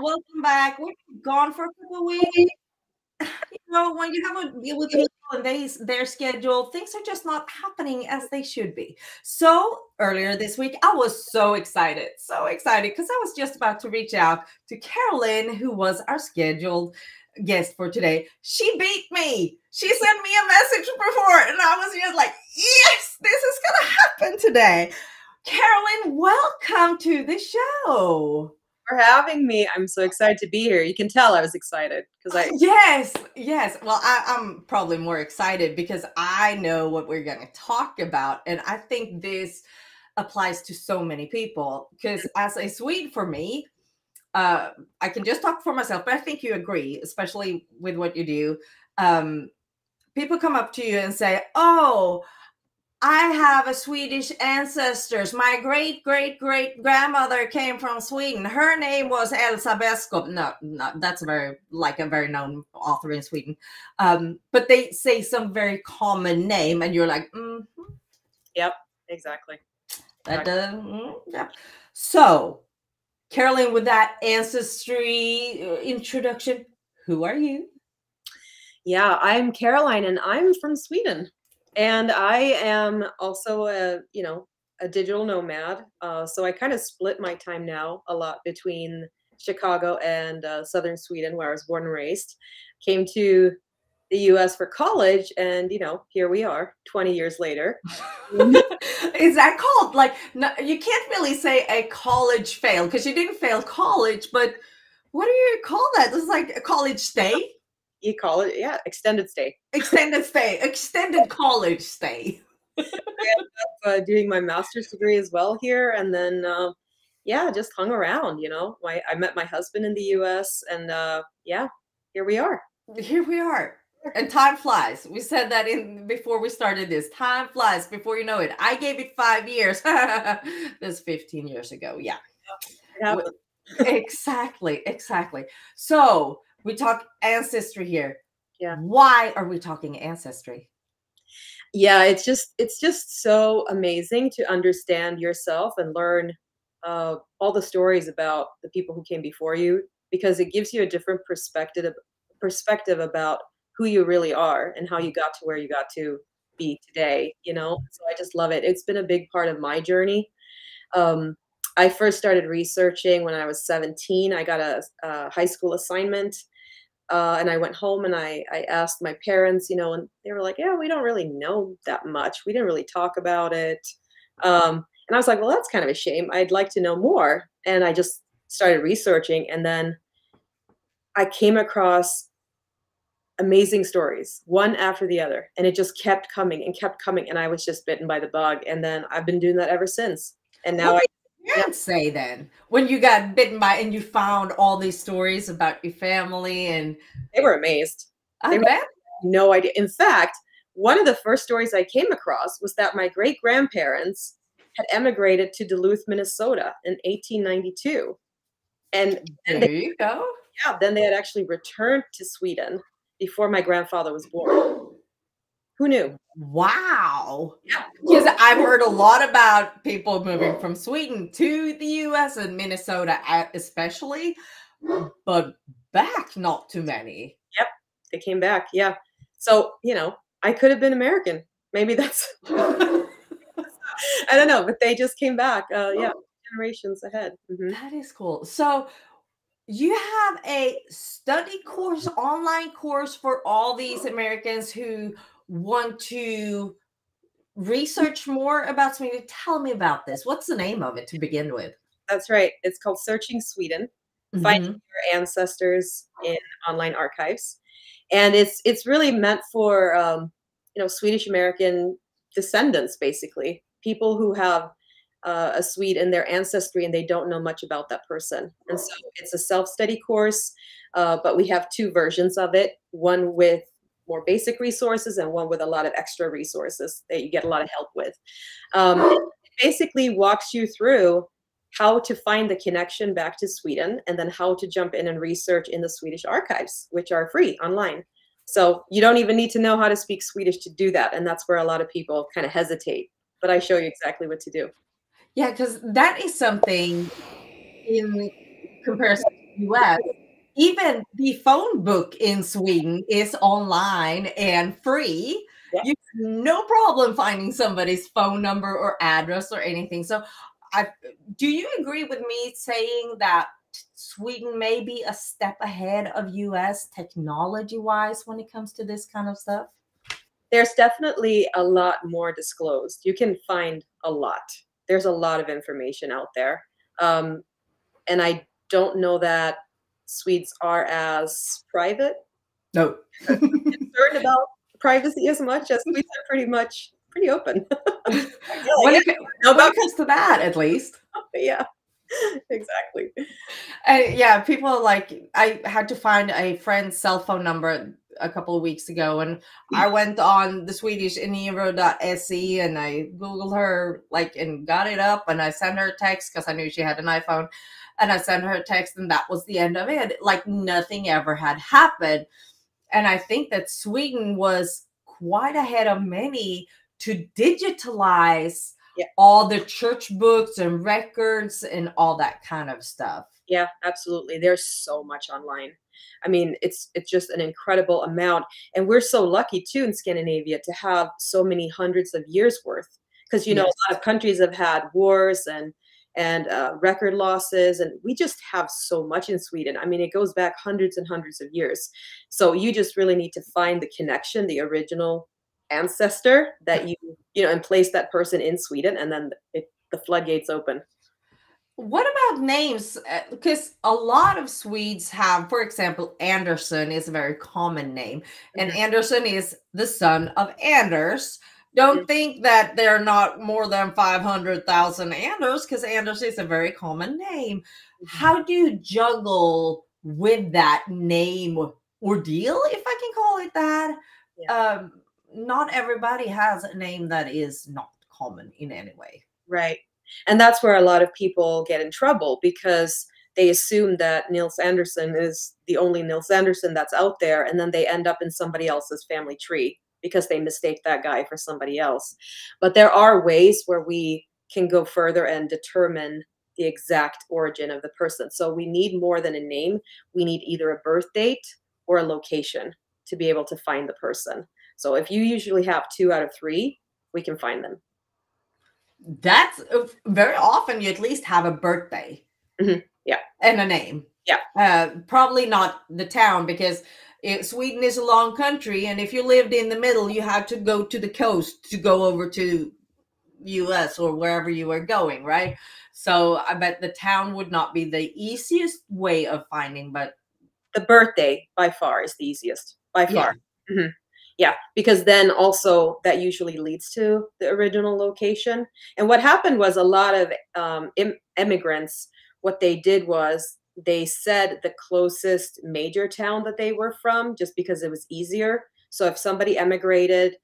Welcome back. We've been gone for a couple of weeks. When you have a deal with people and their schedule, things are just not happening as they should be. So earlier this week, I was so excited because I was just about to reach out to Caroline, who was our scheduled guest for today. She beat me. She sent me a message before, and I was just like, yes, this is going to happen today. Caroline, welcome to the show. For having me. I'm so excited to be here. You can tell I was excited because Yes. Well, I'm probably more excited because I know what we're going to talk about, and I think this applies to so many people. Because as a Swede, for me, I can just talk for myself, but I think you agree, especially with what you do. People come up to you and say, "Oh, I have a Swedish ancestors. My great grandmother came from Sweden. Her name was Elsa Beskow." No, that's a very known author in Sweden. But they say some very common name, and you're like, Yep, exactly. Yeah. So, Caroline, with that ancestry introduction, who are you? Yeah, I'm Caroline, and I'm from Sweden. And I am also a digital nomad. So I kind of split my time now a lot between Chicago and southern Sweden, where I was born and raised. Came to the U.S. for college, and here we are, 20 years later. Is that called no, you can't really say a college fail because you didn't fail college, but what do you call that? This is like a college stay. You call it, yeah, extended stay. Extended college stay. I ended up doing my master's degree as well here, and then just hung around. I met my husband in the U.S., and here we are. Here we are, and time flies. We said that before we started this. Time flies before you know it. I gave it 5 years. That's 15 years ago. Yeah. Exactly. So we talk ancestry here. Yeah. Why are we talking ancestry? Yeah, it's just so amazing to understand yourself and learn all the stories about the people who came before you, because it gives you a different perspective about who you really are and how you got to where you got to be today. So I just love it. It's been a big part of my journey. I first started researching when I was 17. I got a high school assignment. And I went home and I asked my parents, and they were like, yeah, we don't really know that much. We didn't really talk about it. And I was like, well, that's kind of a shame. I'd like to know more. And I just started researching. And then I came across amazing stories, one after the other. And it just kept coming and kept coming. And I was just bitten by the bug. And then I've been doing that ever since. And now say then when you got bitten by and you found all these stories about your family, and they were amazed. I bet. No idea. In fact, one of the first stories I came across was that my great grandparents had emigrated to Duluth, Minnesota in 1892. And there you go. Yeah, then they had actually returned to Sweden before my grandfather was born. Who knew? Wow. Yeah. Because I've heard a lot about people moving from Sweden to the US and Minnesota especially, but back not too many. Yep. They came back. Yeah. So, I could have been American. Maybe that's I don't know, but they just came back. Generations ahead. Mm-hmm. That is cool. So you have a study course, online course for all these Americans who want to research more about Sweden. Tell me about this. What's the name of it to begin with? That's right. It's called Searching Sweden, Finding Your Ancestors in Online Archives. And it's really meant for, Swedish American descendants, basically, people who have a Swede in their ancestry and they don't know much about that person. And so it's a self-study course, but we have two versions of it, one with more basic resources and one with a lot of extra resources that you get a lot of help with. It basically walks you through how to find the connection back to Sweden, and then how to jump in and research in the Swedish archives, which are free online. So you don't even need to know how to speak Swedish to do that. And that's where a lot of people kind of hesitate, but I show you exactly what to do. Yeah, because that is something in comparison US, even the phone book in Sweden is online and free. Yeah. You have no problem finding somebody's phone number or address or anything. So, I do you agree with me saying that Sweden may be a step ahead of US technology-wise when it comes to this kind of stuff? There's definitely a lot more disclosed. You can find a lot. There's a lot of information out there. Um, and I don't know that Swedes are as private, No. concerned about privacy as much as Swedes are pretty much pretty open. I feel like, When yeah, it co know when about it comes to that, at least. yeah, exactly. Yeah, people like I had to find a friend's cell phone number a couple of weeks ago, and I went on the Swedish eniro.se and I Googled her, like, and got it up, and I sent her a text because I knew she had an iPhone, and I sent her a text, and that was the end of it. Like nothing ever had happened. And I think that Sweden was quite ahead of many to digitalize Yeah. all the church books and records and all that kind of stuff. Yeah, absolutely. There's so much online. I mean, it's just an incredible amount, and we're so lucky too in Scandinavia to have so many hundreds of years worth. Because you know, Yes. a lot of countries have had wars and record losses, and we just have so much in Sweden. I mean, it goes back hundreds and hundreds of years. So you just really need to find the connection, the original ancestor that you know, and place that person in Sweden, and then the floodgates open. What about names? Because a lot of Swedes have, for example, Anderson is a very common name, and Mhm, Anderson is the son of Anders. Don't mhm, think that there are not more than 500,000 Anders, because Anders is a very common name. mhm. How do you juggle with that name ordeal, if I can call it that? Yeah. Um, Not everybody has a name that is not common in any way. Right. And that's where a lot of people get in trouble because they assume that Niels Anderson is the only Niels Anderson that's out there, and then they end up in somebody else's family tree because they mistake that guy for somebody else. But there are ways where we can go further and determine the exact origin of the person. So we need more than a name. We need either a birth date or a location to be able to find the person. So if you usually have 2 out of 3, we can find them. That's very often you at least have a birthday Mhm. Yeah. and a name. Yeah. Probably not the town because Sweden is a long country, and if you lived in the middle, you had to go to the coast to go over to US or wherever you were going, right? So I bet the town would not be the easiest way of finding, but The birthday by far is the easiest, by yeah, far. Mhm. Yeah, because then also that usually leads to the original location. And what happened was a lot of immigrants, what they did was they said the closest major town that they were from just because it was easier. So if somebody emigrated,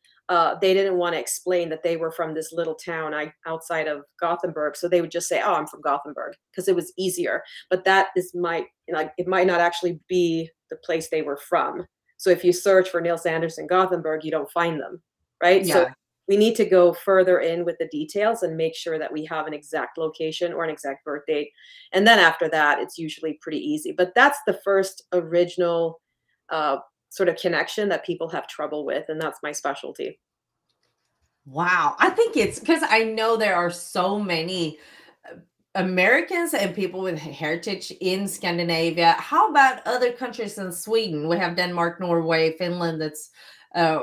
they didn't want to explain that they were from this little town outside of Gothenburg. So they would just say, "Oh, I'm from Gothenburg," because it was easier. But that is might like it might not actually be the place they were from. So if you search for Niels Anderson Gothenburg, you don't find them, right? So yeah. we need to go further in with the details and make sure that we have an exact location or an exact birth date. And then after that, it's usually pretty easy. But that's the first original uh, sort of connection that people have trouble with, and that's my specialty. Wow. I think it's because I know there are so many Americans and people with heritage in Scandinavia. How about other countries in Sweden? We have Denmark, Norway, Finland, that's uh,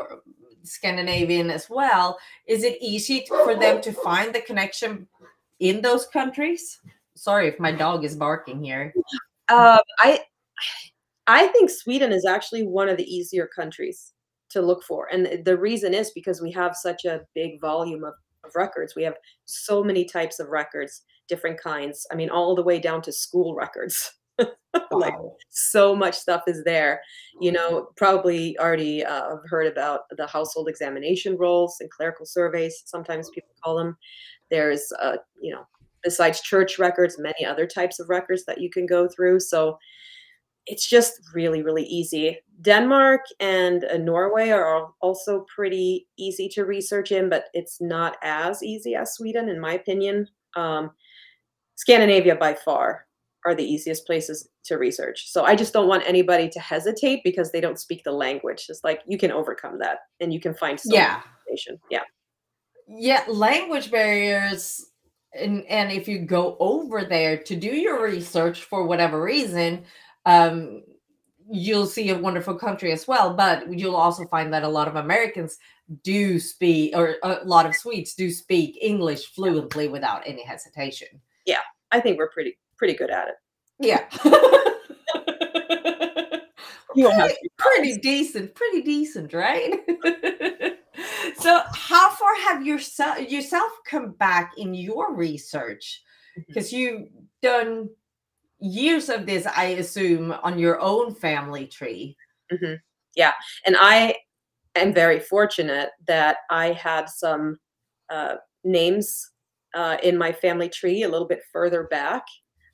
Scandinavian as well. Is it easy for them to find the connection in those countries? Sorry if my dog is barking here. Uh, I I think Sweden is actually one of the easier countries to look for. And the reason is because we have such a big volume of records. We have so many types of records, different kinds. I mean, all the way down to school records. Like Wow. so much stuff is there. You know, probably already heard about the household examination rolls and clerical surveys, sometimes people call them. There's, you know, besides church records, many other types of records that you can go through. So it's just really, really easy. Denmark and Norway are also pretty easy to research in, but it's not as easy as Sweden, in my opinion. Scandinavia by far. are the easiest places to research. So I just don't want anybody to hesitate because they don't speak the language. It's like you can overcome that and you can find so much Yeah. information. Yeah. Yeah, language barriers, and if you go over there to do your research for whatever reason, um, you'll see a wonderful country as well. But you'll also find that a lot of Americans do speak, or a lot of Swedes do speak English fluently without any hesitation. Yeah. I think we're pretty good at it. Yeah. You won't have to be Pretty decent, right? So how far have yourself come back in your research? Because you've done years of this, I assume, on your own family tree. Mhm. Yeah, and I am very fortunate that I had some names in my family tree a little bit further back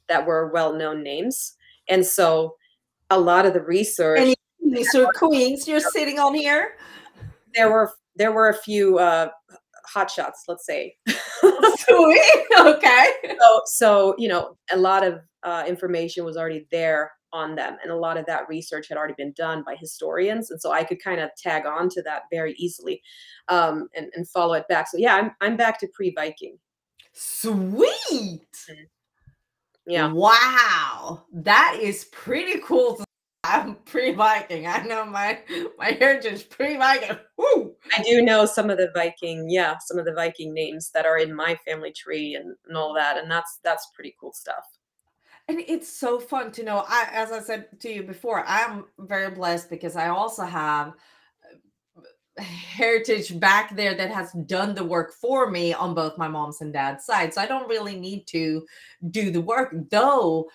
that were well-known names, and so a lot of the research Any kings or queens you're sitting on here? there were a few hot shots, let's say. Sweet. Okay. So you know, a lot of information was already there on them, and a lot of that research had already been done by historians, and so I could kind of tag on to that very easily, and follow it back. So yeah, I'm back to pre-Viking. Sweet. Yeah, Wow. That is pretty cool. I'm pre-Viking. I know my heritage is pre-Viking. Woo! I do know some of the Viking, yeah, some of the Viking names that are in my family tree and all that, and that's pretty cool stuff. And it's so fun to know. As I said to you before, I'm very blessed because I also have heritage back there that has done the work for me on both my mom's and dad's side. So I don't really need to do the work, though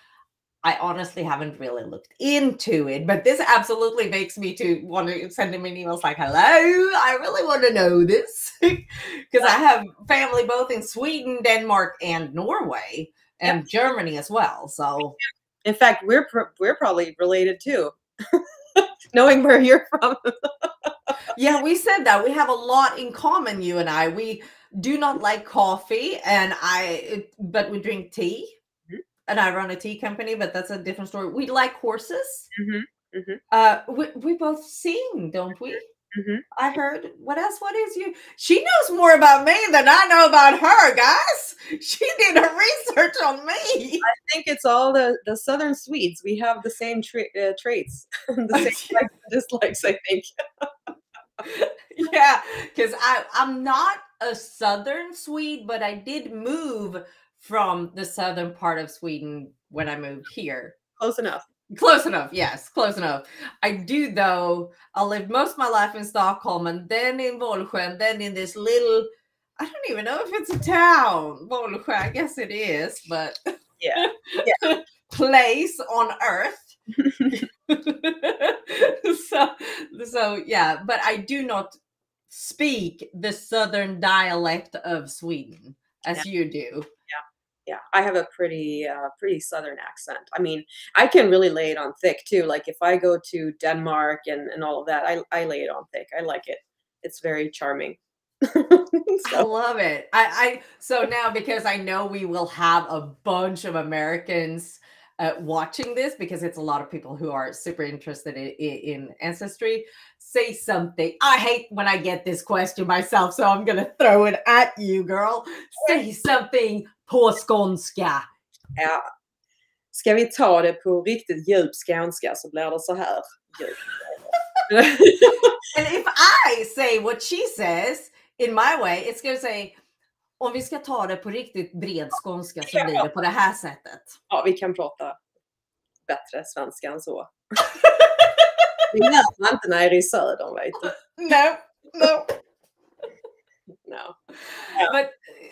I honestly haven't really looked into it. But this absolutely makes me to want to send him an email like, hello, I really want to know this. Because I have family both in Sweden, Denmark, and Norway, and Yep. Germany as well. So In fact, we're probably related too, knowing where you're from. yeah, we said that we have a lot in common, you and I. We do not like coffee, but we drink tea, and I run a tea company, but that's a different story. We like horses. Mhm, mhm, We both sing, don't we? mhm. I heard. What else? What is you? She knows more about me than I know about her, guys. She did her research on me. I think it's all the Southern Swedes. We have the same traits, the same likes and dislikes, I think. Yeah, because I'm not a southern Swede, but I did move from the southern part of Sweden when I moved here. Close enough. Close enough, yes, close enough. I do, though. I lived most of my life in Stockholm, and then in Vollsjö, and then in this little, I don't even know if it's a town, Vollsjö. I guess it is, but Yeah. place on earth. so yeah, but I do not speak the southern dialect of Sweden as you do. Yeah, I have a pretty southern accent. I mean, I can really lay it on thick too. Like if I go to Denmark and all of that, I lay it on thick. I like it. It's very charming. I So, love it. I so now, because I know we will have a bunch of Americans watching this, because it's a lot of people who are super interested in ancestry. Say something. I hate when I get this question myself, so I'm gonna throw it at you, girl. Say something på skånska. ja. Ska vi ta det på riktigt djup skånska så blir det så här. And if I say what she says in my way, it's gonna say, om vi ska ta det på riktigt bred skånska så blir det på det här sättet. Ja, vi kan prata bättre svenska än så. Det lät man inte när jag är i södern, vet du. No, no. No. But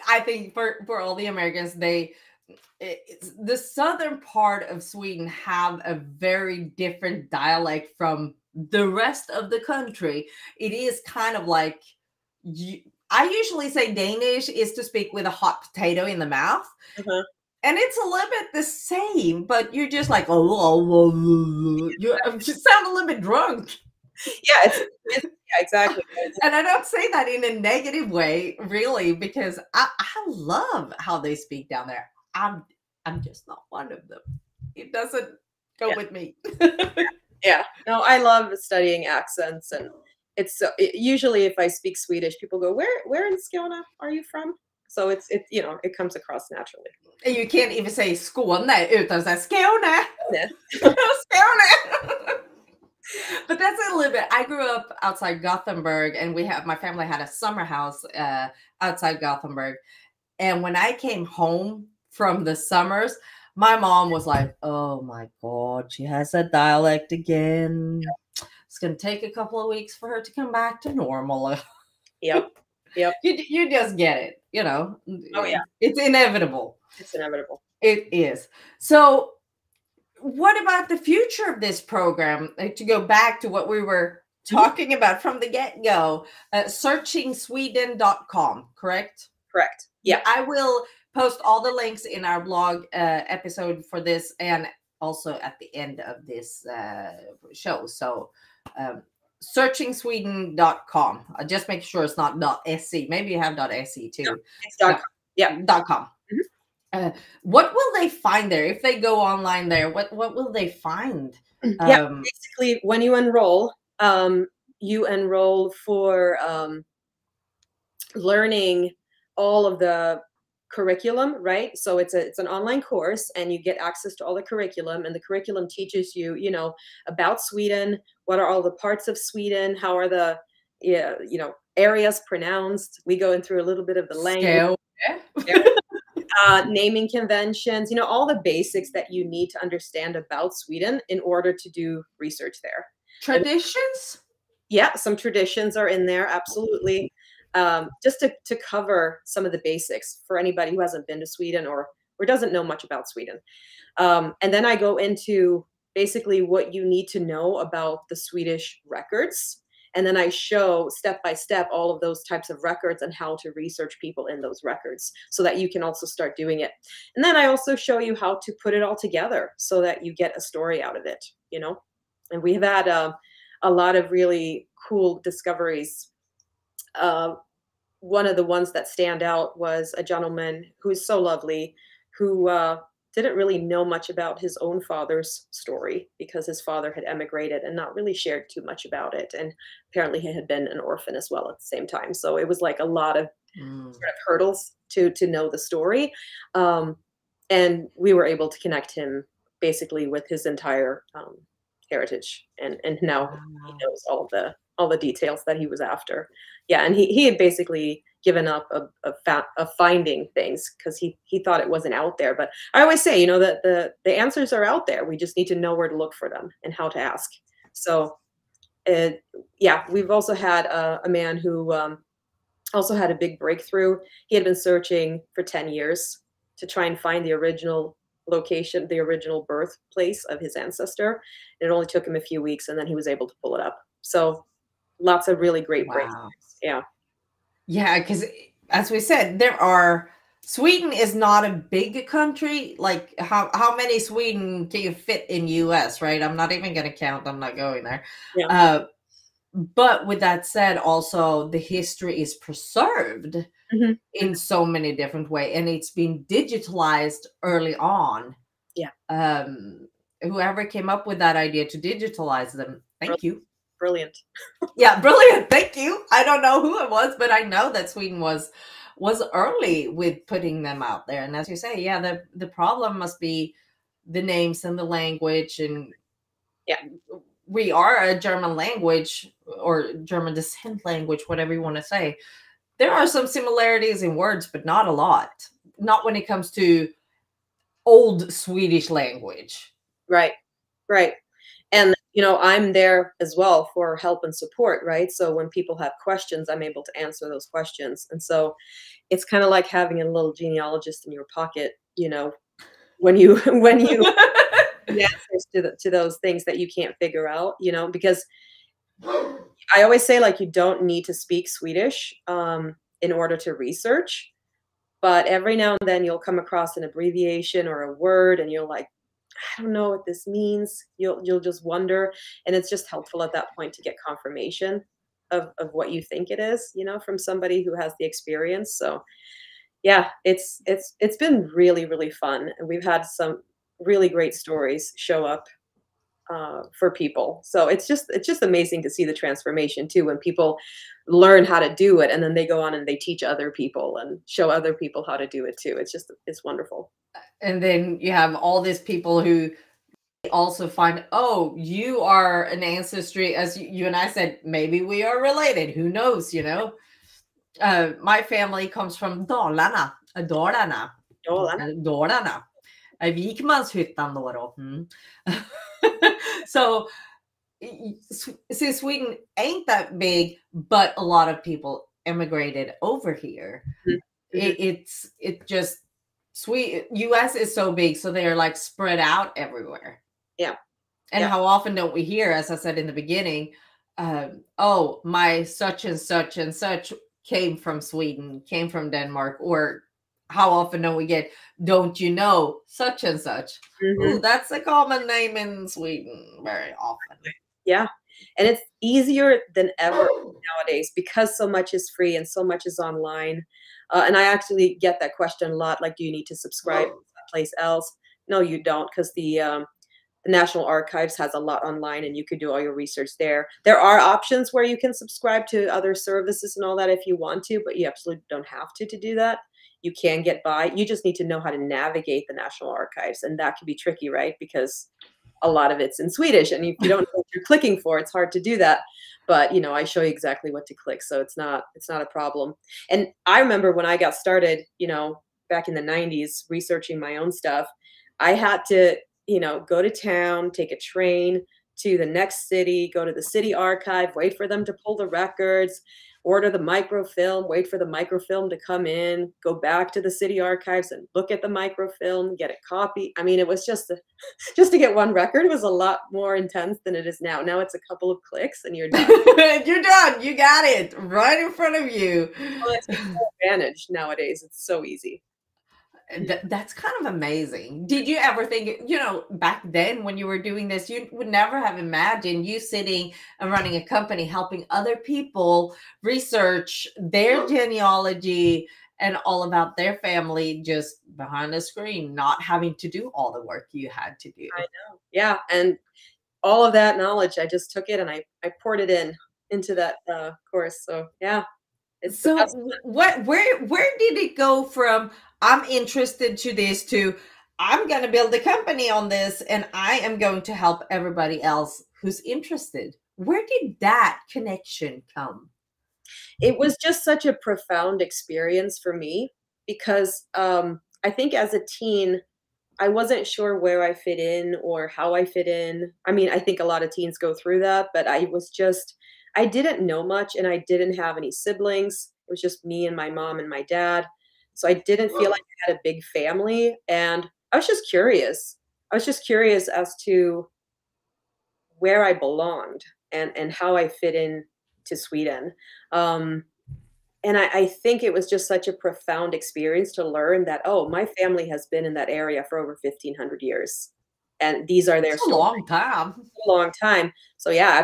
I think for all the Americans, the southern part of Sweden have a very different dialect from the rest of the country. It is kind of like I usually say Danish is to speak with a hot potato in the mouth. Uh-huh. And it's a little bit the same, but you're just like, you sound a little bit drunk. Yeah, yeah, exactly. And I don't say that in a negative way, really, because I love how they speak down there. I'm just not one of them. It doesn't go Yeah. with me. Yeah. No, I love studying accents, and it's so usually if I speak Swedish, people go, "Where in Skåne are you from?" So it comes across naturally. And you can't even say Skåne utan säga Skåne. Yeah. Skåne. But that's a little bit. I grew up outside Gothenburg, and my family had a summer house outside Gothenburg. And when I came home from the summers, my mom was like, "Oh my God, she has a dialect again. It's going to take a couple of weeks for her to come back to normal." Yep. Yep. You just get it, you know. Oh yeah. It's inevitable. It's inevitable. It is. So, what about the future of this program? To go back to what we were talking about from the get-go, searchingsweden.com, correct? Correct. Yeah. I will post all the links in our blog episode for this, and also at the end of this show. So searchingsweden.com. Just make sure it's not .se. Maybe you have .se too. No, it's .com. Yeah. .com. What will they find there if they go online there? What will they find? Yeah, basically, when you enroll for learning all of the curriculum, right? So it's an online course, and you get access to all the curriculum, and the curriculum teaches you, about Sweden. What are all the parts of Sweden? How are the areas pronounced? We go in through a little bit of the language. Naming conventions, all the basics that you need to understand about Sweden in order to do research there. Traditions? Yeah, some traditions are in there, absolutely. Just to cover some of the basics for anybody who hasn't been to Sweden or doesn't know much about Sweden. And then I go into basically what you need to know about the Swedish records. And then I show step by step all of those types of records and how to research people in those records so that you can also start doing it. And then I also show you how to put it all together so that you get a story out of it, And we have had a lot of really cool discoveries. One of the ones that stand out was a gentleman who's so lovely, who didn't really know much about his own father's story because his father had emigrated and not really shared too much about it. And apparently he had been an orphan as well at the same time. So it was like a lot of sort of hurdles to know the story. And we were able to connect him basically with his entire heritage. And now he knows all the details that he was after. Yeah, and he had basically given up of finding things because he thought it wasn't out there. But I always say, that the answers are out there. We just need to know where to look for them and how to ask. So, we've also had a man who also had a big breakthrough. He had been searching for 10 years to try and find the original location, the original birthplace of his ancestor. It only took him a few weeks, and then he was able to pull it up. So lots of really great breakthroughs. Yeah. Yeah, because as we said, Sweden is not a big country. Like how many Sweden can you fit in US, right? I'm not even going to count. I'm not going there. Yeah. But with that said, also the history is preserved in so many different ways, and it's been digitalized early on. Yeah. Whoever came up with that idea to digitalize them, thank you. Brilliant. Yeah, brilliant. Thank you. I don't know who it was, but I know that Sweden was early with putting them out there. And as you say, yeah, the problem must be the names and the language. And yeah, we are a German language or German descent language, whatever you want to say. There are some similarities in words, but not a lot. Not when it comes to old Swedish language. Right. Right. And, I'm there as well for help and support, right? So when people have questions, I'm able to answer those questions. And so it's kind of like having a little genealogist in your pocket, when you the answers to those things that you can't figure out, because I always say, like, you don't need to speak Swedish in order to research, but every now and then you'll come across an abbreviation or a word and you're like, I don't know what this means. You'll just wonder. And it's just helpful at that point to get confirmation of what you think it is, from somebody who has the experience. So yeah, it's been really, really fun. And we've had some really great stories show up for people. So it's just amazing to see the transformation too when people learn how to do it and then they go on and they teach other people and show other people how to do it too. It's wonderful. And then you have all these people who also find, oh, you are an ancestry, as you and I said, maybe we are related. Who knows, you know? My family comes from Dalarna. Dalarna. Dalarna. Vikmanshyttan då. So since Sweden ain't that big, but a lot of people immigrated over here. It just US is so big, so they're like spread out everywhere. Yeah. And how often don't we hear, as I said in the beginning, oh, my such and such and such came from Sweden, came from Denmark, or how often don't we get, don't you know such and such? Ooh, that's a common name in Sweden very often. Yeah. And it's easier than ever nowadays because so much is free and so much is online. And I actually get that question a lot, like, do you need to subscribe someplace else? No, you don't, because the National Archives has a lot online and you could do all your research there. There are options where you can subscribe to other services and all that if you want to, but you absolutely don't have to do that. You can get by. You just need to know how to navigate the National Archives, and that can be tricky, right? Because a lot of it's in Swedish, and if you don't know what you're clicking for, it's hard to do that. But you know, I show you exactly what to click, so it's not a problem. And I remember when I got started, you know, back in the 90s, researching my own stuff, I had to, you know, go to town, take a train to the next city, go to the city archive, wait for them to pull the records, order the microfilm, wait for the microfilm to come in, go back to the city archives and look at the microfilm, get a copy. I mean, it was just to get one record was a lot more intense than it is now. Now it's a couple of clicks and you're done. You're done. You got it right in front of you. Well, it's an advantage nowadays. It's so easy. That's kind of amazing. Did you ever think, you know, back then when you were doing this, you would never have imagined you sitting and running a company, helping other people research their genealogy and all about their family just behind the screen, not having to do all the work you had to do? I know. Yeah. And all of that knowledge, I just took it and I poured it into that course. So yeah. So where did it go from I'm interested to this to I'm going to build a company on this and I am going to help everybody else who's interested? Where did that connection come? It was just such a profound experience for me because I think as a teen, I wasn't sure where I fit in or how I fit in. I mean, I think a lot of teens go through that, but I didn't know much and I didn't have any siblings. It was just me and my mom and my dad. So I didn't feel like I had a big family. And I was just curious. I was just curious as to where I belonged and how I fit in to Sweden. And I think it was just such a profound experience to learn that, oh, my family has been in that area for over 1,500 years. And these are their stories. A long time. A long time. So yeah,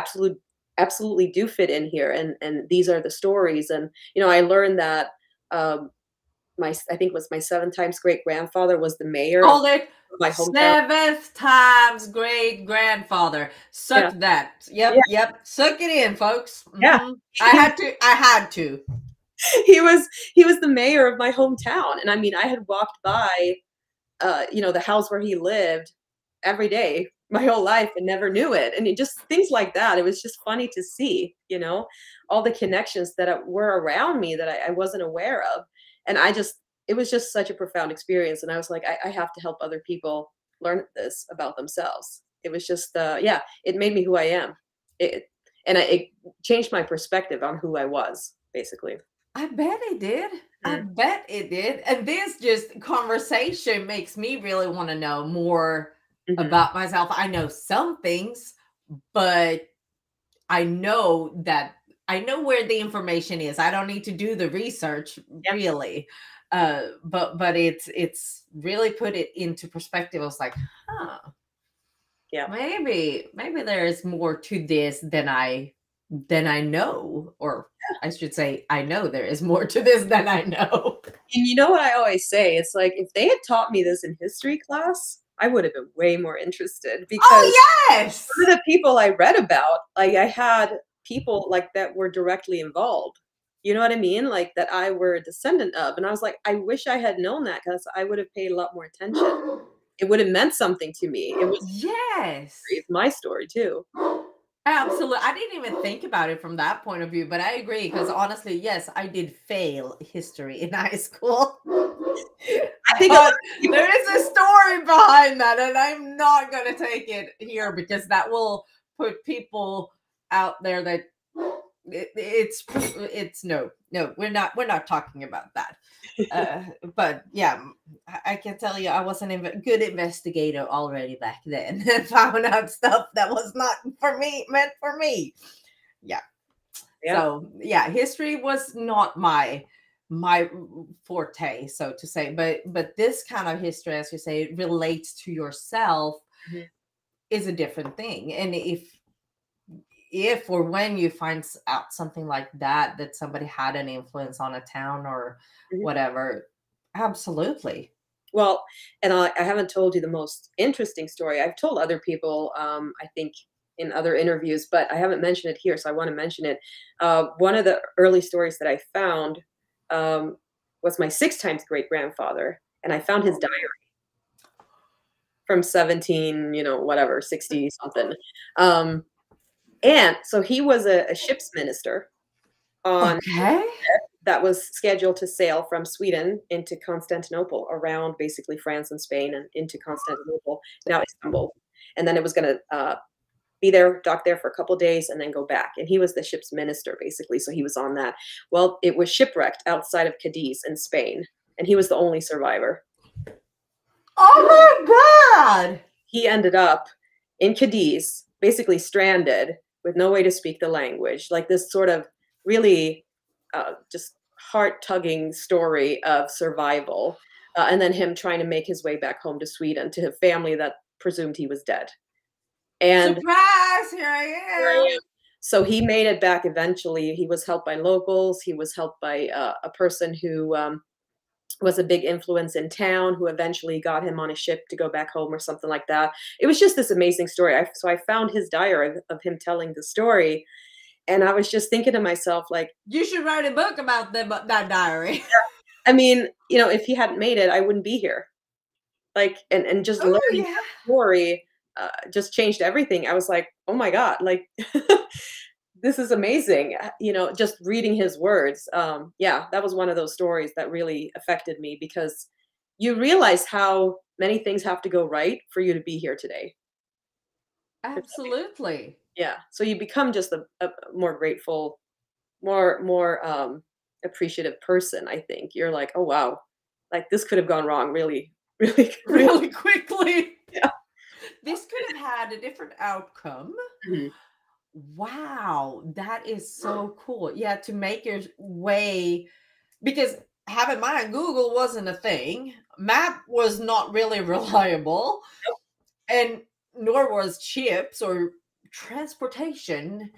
absolutely do fit in here. And these are the stories. And, you know, I learned that I think it was my 7th times great grandfather was the mayor of my hometown. 7th times great grandfather. Suck that. Yep. Suck it in, folks. Yeah. I had to. He was the mayor of my hometown. And I mean, I had walked by you know, the house where he lived every day my whole life and never knew it. And it just things like that. It was just funny to see, you know, all the connections that were around me that I wasn't aware of. And it was just such a profound experience. And I was like, I have to help other people learn this about themselves. It was just, it made me who I am. It changed my perspective on who I was, basically. I bet it did. I bet it did. And this just conversation makes me really want to know more about myself. I know some things, but I know where the information is. I don't need to do the research really. But it's really put it into perspective. I was like, yeah, maybe there is more to this than I know, or I should say, I know there is more to this than I know. And you know what I always say? It's like, if they had taught me this in history class, I would have been way more interested because Oh, yes. some of the people I read about, like I had people like that were directly involved. You know what I mean? Like that I were a descendant of. And I was like, I wish I had known that because I would have paid a lot more attention. It would have meant something to me. It was Yes. it's my story too. Absolutely. I didn't even think about it from that point of view, but I agree because honestly, yes, I did fail history in high school. I think a lot But of people, there is a story behind that, and I'm not going to take it here because that will put people out there that it's no, we're not talking about that. But yeah, I can tell you I was a good investigator already back then and found out stuff that was not for me, meant for me. Yeah. yeah. So yeah, history was not my forte, so to say. But this kind of history, as you say, relates to yourself, Mhm. is a different thing. And if or when you find out something like that somebody had an influence on a town or Mhm. whatever, absolutely. Well, and I haven't told you the most interesting story. I've told other people, I think, in other interviews, but I haven't mentioned it here, so I want to mention it. One of the early stories that I found um, was my six times great grandfather, and I found his diary from 17, whatever, 60 something. Um, and so he was a ship's minister on Okay. that was scheduled to sail from Sweden into Constantinople, around basically France and Spain and into Constantinople, now Istanbul. And then it was going to be there, dock there for a couple of days, and then go back. And he was the ship's minister, basically. So he was on that. Well, it was shipwrecked outside of Cadiz in Spain, and he was the only survivor. Oh my God. He ended up in Cadiz, basically stranded with no way to speak the language, like this sort of really just heart-tugging story of survival, and then him trying to make his way back home to Sweden to a family that presumed he was dead. And Surprise, here I am. so he made it back eventually. He was helped by locals. He was helped by a person who was a big influence in town, who eventually got him on a ship to go back home or something like that. It was just this amazing story. So I found his diary of him telling the story. And I was just thinking to myself, like, You should write a book about that diary. I mean, if he hadn't made it, I wouldn't be here. Like, and just Oh learning yeah. that story just changed everything. I was like, oh my God, like, this is amazing. Just reading his words. Yeah, that was one of those stories that really affected me because you realize how many things have to go right for you to be here today. Absolutely. Yeah. So you become just a more grateful, more appreciative person, I think. You're like, oh wow, like this could have gone wrong really, really, really. Really quickly. Yeah. This could have had a different outcome. Mhm. Wow, that is so cool. Yeah, to make your way, because have in mind, Google wasn't a thing. Map was not really reliable, and nor was chips or transportation.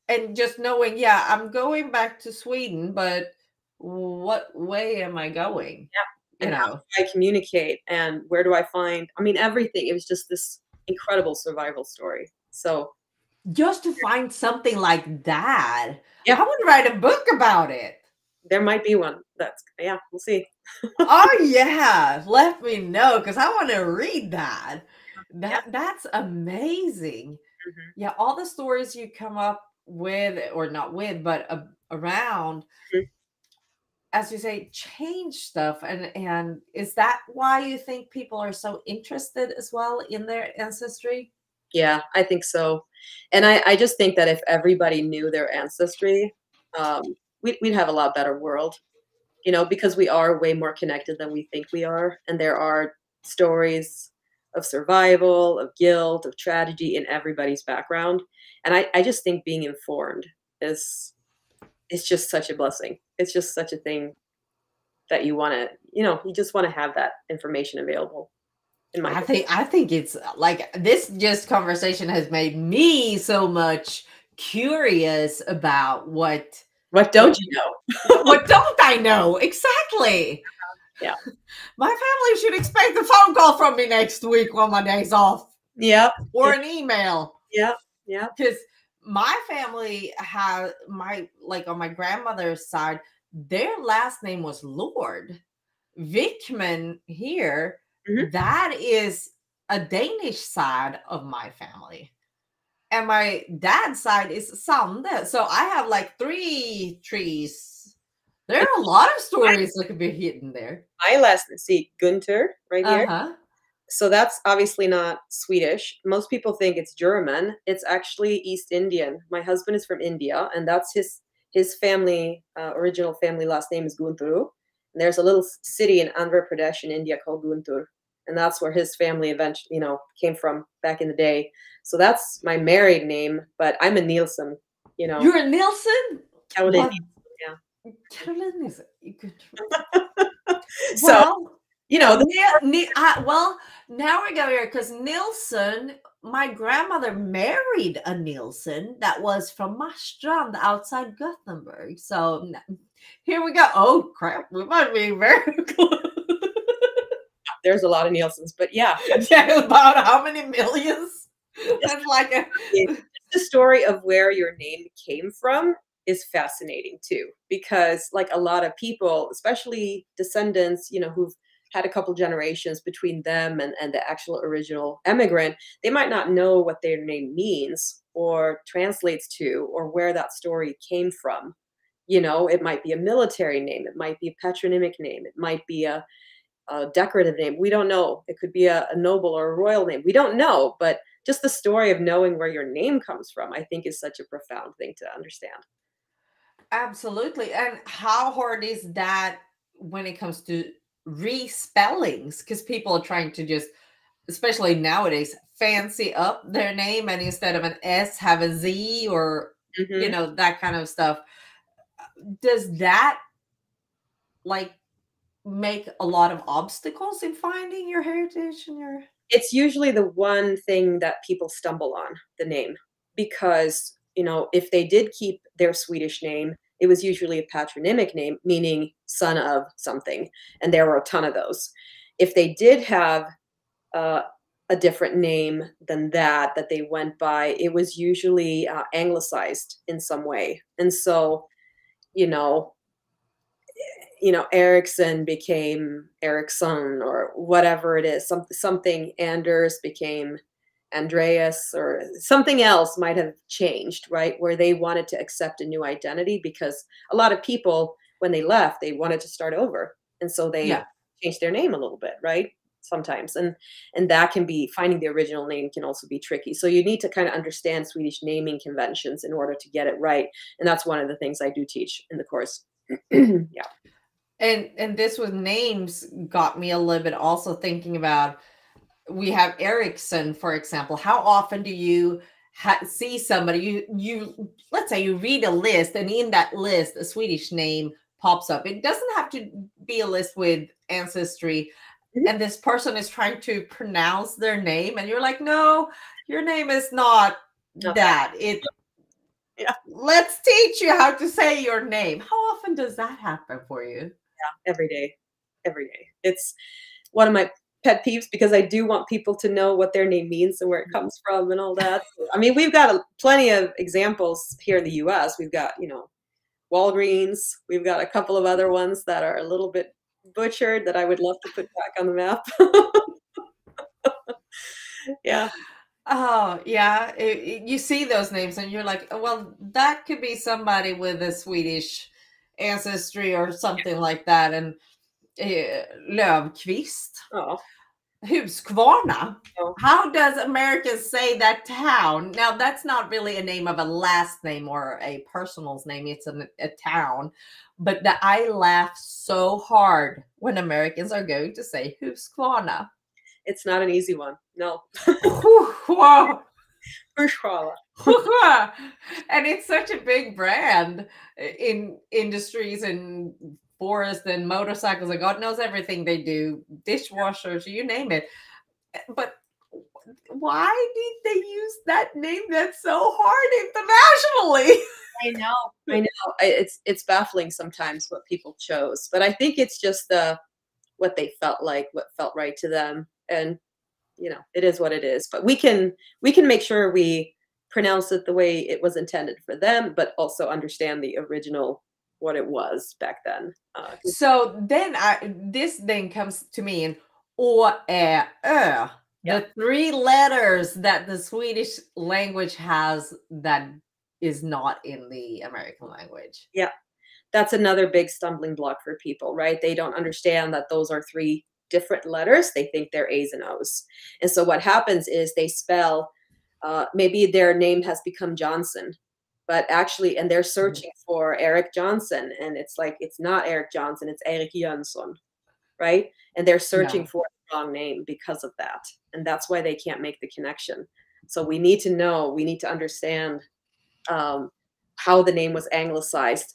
And just knowing, yeah, I'm going back to Sweden, but what way am I going? And You how know, do I communicate and where do I find, I mean, everything. It was just this incredible survival story. So just to find something like that, yeah, I would write a book about it. there might be one. Yeah, we'll see. Oh yeah, let me know because I want to read that. Yeah. That's amazing. Mhm. Yeah, all the stories you come up with, or not with, but around, Mhm. as you say, change stuff. And is that why you think people are so interested as well in their ancestry? Yeah, I think so. And I just think that if everybody knew their ancestry, we'd have a lot better world, because we are way more connected than we think we are. And there are stories of survival, of guilt, of tragedy in everybody's background. And I just think being informed is just such a blessing. It's just such a thing that you just want to have that information available in my opinion. I think it's like this just conversation has made me so much curious about What what don't you know? what don't I know exactly. Yeah. My family should expect a phone call from me next week on my days off. Yep. Or an email. Yep. Yep. Because my family had like on my grandmother's side, their last name was Lord. Vickman here, that is a Danish side of my family. And my dad's side is Sande. So I have like 3 trees. There are a lot of stories that could be hidden there. My last name, see, Guntur right here. Uh-huh. So that's obviously not Swedish. Most people think it's German. It's actually East Indian. My husband is from India, and that's his family, original family last name is Guntur. And there's a little city in Andhra Pradesh in India called Guntur, and that's where his family eventually, came from back in the day. So that's my married name, but I'm a Nielsen. You're a Nielsen? Caroline. Yeah. Caroline is good. So. Well, now we go here because Nielsen, my grandmother married a Nielsen that was from Marstrand outside Gothenburg. So here we go. Oh crap, we might be very close. There's a lot of Nielsens, but yeah. Yeah, about how many millions? That's like the story of where your name came from is fascinating too, because like a lot of people, especially descendants, who've had a couple generations between them and the actual original immigrant, they might not know what their name means or translates to or where that story came from. It might be a military name. It might be a patronymic name. It might be a decorative name. We don't know. It could be a noble or a royal name. We don't know. But just the story of knowing where your name comes from, I think, is such a profound thing to understand. Absolutely. And how hard is that when it comes to respellings? Because people are trying to just, especially nowadays, fancy up their name and instead of an S have a Z or that kind of stuff. Does that like make a lot of obstacles in finding your heritage and your... It's usually the one thing that people stumble on, the name, because if they did keep their Swedish name, it was usually a patronymic name, meaning son of something. And there were a ton of those. If they did have a different name than that they went by, it was usually anglicized in some way. And so, Ericsson became Ericsson or whatever it is. Something Anders became Andreas or something else might have changed, right? Where they wanted to accept a new identity because a lot of people, when they left, they wanted to start over. And so they changed their name a little bit, right? Sometimes. And that can be, finding the original name can also be tricky. So you need to kind of understand Swedish naming conventions in order to get it right. And that's one of the things I do teach in the course. Yeah. And this with names got me a little bit also thinking about, we have Ericsson, for example. How often do you see somebody, you let's say you read a list and in that list a Swedish name pops up. It doesn't have to be a list with Ancestry, and this person is trying to pronounce their name and you're like, no, your name is not that. Let's teach you how to say your name. How often does that happen for you? Yeah, every day. It's one of my pet peeves because I do want people to know what their name means and where it comes from and all that. I mean, we've got plenty of examples here in the US. We've got, Walgreens. We've got a couple of other ones that are a little bit butchered that I would love to put back on the map. Yeah. Oh, yeah. You see those names and you're like, well, that could be somebody with a Swedish ancestry or something like that. And Lövkvist. Oh. Huskvarna. Oh. How does Americans say that town? Now, that's not really a name of a last name or a personal's name. It's a town. But I laugh so hard when Americans are going to say Huskvarna. It's not an easy one. No. And it's such a big brand in industries and forest and motorcycles and God knows everything they do, dishwashers, you name it. But why did they use that name that's so hard internationally? I know. It's baffling sometimes what people chose, but I think it's just the what they felt like, what felt right to them. And, it is what it is. But we can make sure we pronounce it the way it was intended for them, but also understand the original, what it was back then. So then this then comes to me in or ö, Yeah. the three letters that the Swedish language has that is not in the American language. Yeah. That's another big stumbling block for people, right? They don't understand that those are three different letters. They think they're A's and O's. And so what happens is they spell, maybe their name has become Johnson, but actually, and they're searching for Eric Johnson. And it's like, it's not Eric Johnson, it's Eric Jönsson, right? And they're searching Yeah. for the wrong name because of that. And that's why they can't make the connection. So we need to know, we need to understand how the name was anglicized,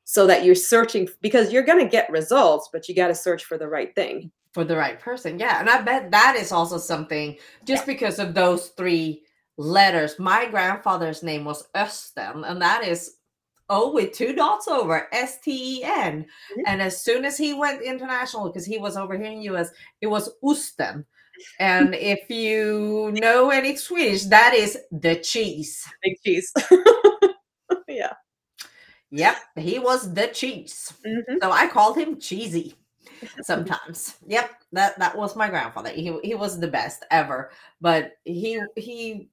so that you're searching, because you're going to get results, but you got to search for the right thing. For the right person. Yeah. And I bet that is also something just because of those three letters. My grandfather's name was Östen, and that is O with two dots over, Sten. And as soon as he went international, because he was over here in US, it was Osten. And if you know any Swedish, that is the cheese. Big cheese. Yeah. Yep, he was the cheese. So I called him Cheesy sometimes. Yep, that was my grandfather. He was the best ever. But he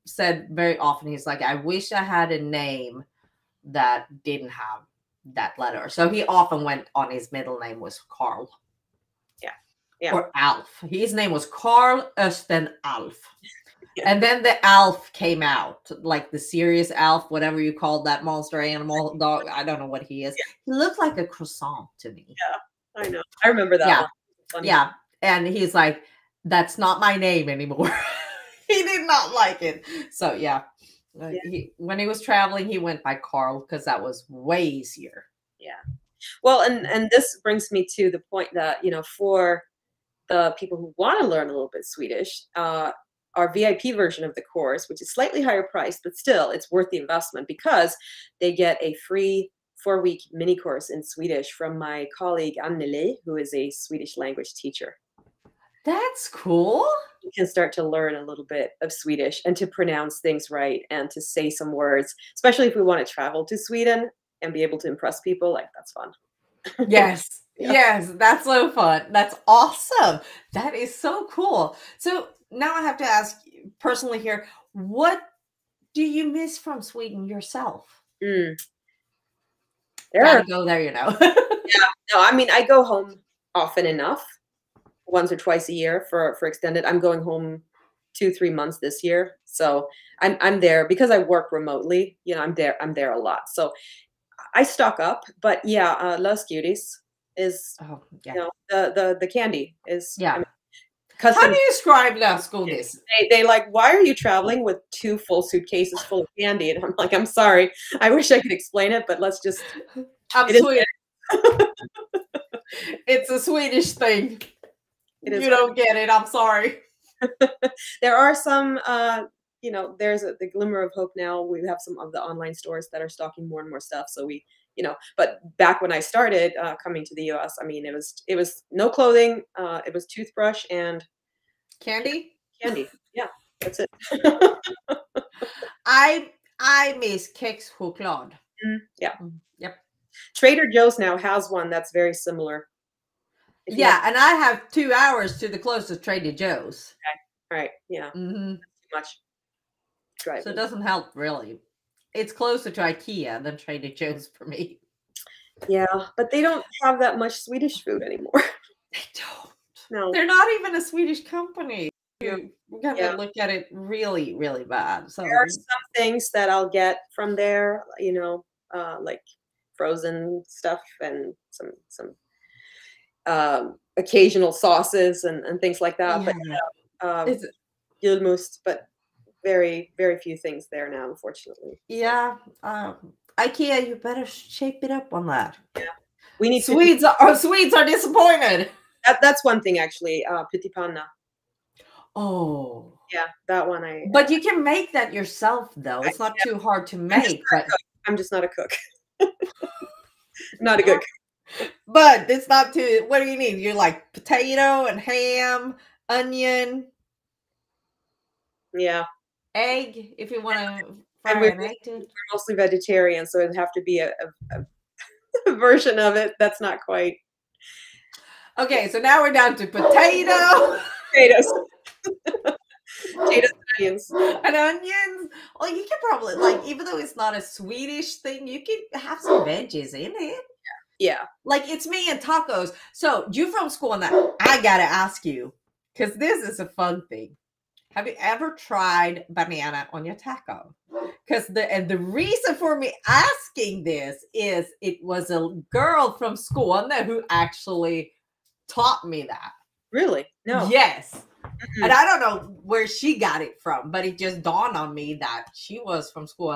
said very often, he's like, I wish I had a name that didn't have that letter. So he often went on, his middle name was Carl. Yeah. Or Alf. His name was Carl Östen Alf. And then the Alf came out, like the serious Alf, whatever you call that monster animal dog. I don't know what he is. He looked like a croissant to me. Yeah, I know. I remember that one. Yeah. And he's like, that's not my name anymore. He did not like it. So yeah. When he was traveling, he went by Carl because that was way easier. Yeah. Well, and this brings me to the point that, for the people who want to learn a little bit Swedish, our VIP version of the course, which is slightly higher priced, but still it's worth the investment, because they get a free 4-week mini course in Swedish from my colleague Anneli, who is a Swedish language teacher. That's cool. You can start to learn a little bit of Swedish and to pronounce things right and to say some words, especially if we want to travel to Sweden and be able to impress people. Like, that's fun. Yes. Yes, that's so fun. That's awesome. That is so cool. So now I have to ask you personally here, what do you miss from Sweden yourself? Gotta go there, Yeah, no, I mean, I go home often enough, once or twice a year for extended. I'm going home 2-3 months this year. So I'm there because I work remotely. I'm there a lot. So I stock up, but Los Cuties is, the candy is. Yeah. I mean, how do you describe Los Cuties? They like, why are you traveling with 2 full suitcases full of candy? And I'm like, I'm sorry. I wish I could explain it, but let's just. I'm Swedish. It's a Swedish thing. You don't get it. I'm sorry. There are some, there's the glimmer of hope now. We have some of the online stores that are stocking more and more stuff. So we, but back when I started coming to the US, I mean, it was no clothing. It was toothbrush and candy. Yeah, that's it. I miss Kex choklad. Yeah. Yep. Trader Joe's now has one that's very similar. Yeah, and I have 2 hours to the closest Trader Joe's. Okay. Right. Yeah. Too much. Driving. So it doesn't help really. It's closer to IKEA than Trader Joe's for me. Yeah, but they don't have that much Swedish food anymore. They don't. No. They're not even a Swedish company. We're gonna look at it really, really bad. So there are some things that I'll get from there, like frozen stuff and some occasional sauces and things like that. But julmust, but very, very few things there now, unfortunately. Yeah. IKEA, you better shape it up on that. Yeah. We need Swedes are disappointed. That's one thing actually. Pyttipanna. Oh. Yeah, that one But you can make that yourself though. It's not too hard to make. I'm just not a cook. Not a good cook. But it's not too. What do you need? You like potato and ham, onion, Yeah. egg. If you want to And fry an egg too. we're mostly vegetarian, so it'd have to be a version of it that's not quite Okay, so now we're down to potato potatoes. Potatoes and onions. and onions. Well, you can probably like, even though it's not a Swedish thing, you can have some veggies in it. Yeah. Like it's me and tacos. So you from school and that I gotta ask you, because this is a fun thing. Have you ever tried banana on your taco? Because the reason for me asking this is it was a girl from school who actually taught me that. Really? No. Yes. Mm-mm. And I don't know where she got it from, but it just dawned on me that she was from school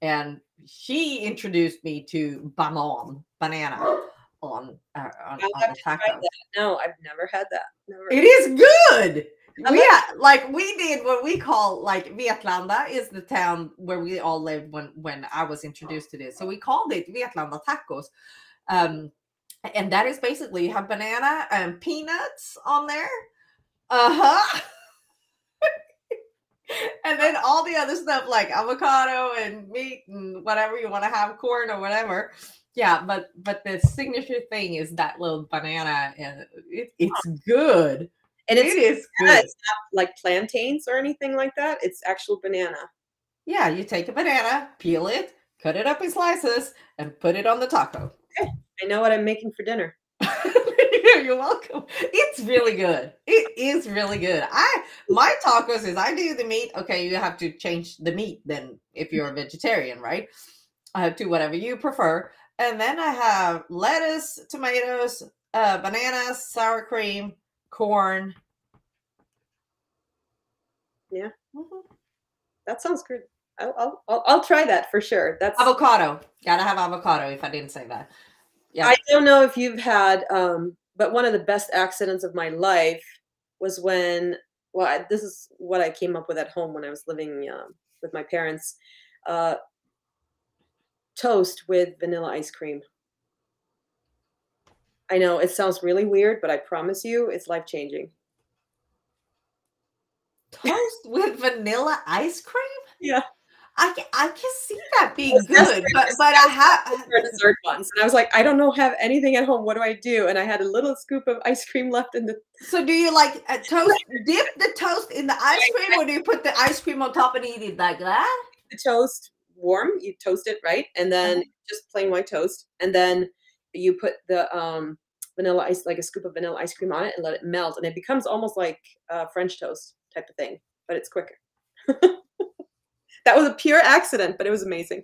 and she introduced me to banana on the taco. No, I've never had that. Never. It is good. Like we did what we call like Vetlanda is the town where we all lived when I was introduced to this. So we called it Vetlanda tacos. And that is basically you have banana and peanuts on there. Uh-huh. And then all the other stuff like avocado and meat and whatever you want to have, corn or whatever. Yeah, but the signature thing is that little banana, and it's good. And it is good. It's not like plantains or anything like that. It's actual banana. Yeah, you take a banana, peel it, cut it up in slices, and put it on the taco. Okay. I know what I'm making for dinner. You're welcome. It's really good. It is really good. My tacos is I do the meat. Okay, you have to change the meat then if you're a vegetarian, right? To whatever you prefer. And then I have lettuce, tomatoes, bananas, sour cream, corn. Yeah. Mm-hmm. That sounds good. I'll try that for sure. That's avocado. Gotta have avocado if I didn't say that. Yeah. I don't know if you've had but one of the best accidents of my life was when this is what I came up with at home when I was living with my parents. Toast with vanilla ice cream. I know it sounds really weird, but I promise you it's life-changing. Toast with vanilla ice cream? Yeah. I can see that being good, but I have dessert ones, and I was like, I don't have anything at home. What do I do? And I had a little scoop of ice cream left in the. So do you like a toast? Dip the toast in the ice cream, or do you put the ice cream on top and eat it like that? The toast warm, you toast it right, and then just plain white toast, and then you put the vanilla ice, like a scoop of vanilla ice cream on it, and let it melt, and it becomes almost like French toast type of thing, but it's quicker. That was a pure accident, but it was amazing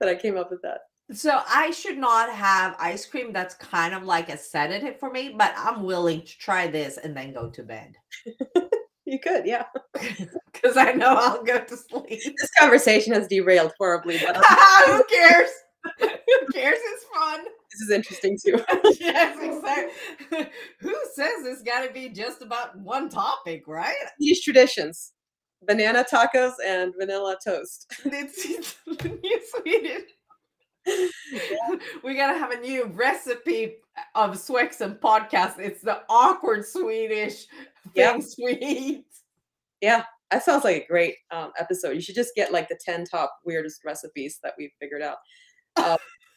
that I came up with that. So I should not have ice cream that's kind of like a sedative for me, but I'm willing to try this and then go to bed. You could, yeah. Because I know I'll go to sleep. This conversation has derailed horribly. But who cares? Who cares? It's fun. This is interesting too. Yes, exactly. Who says it's got to be just about one topic, right? Swedish traditions. Banana tacos and vanilla toast. It's new Swedish. Yeah. We gotta have a new recipe of Swexen podcast. It's the awkward Swedish things we eat. Yeah, that sounds like a great episode. You should just get like the 10 top weirdest recipes that we've figured out.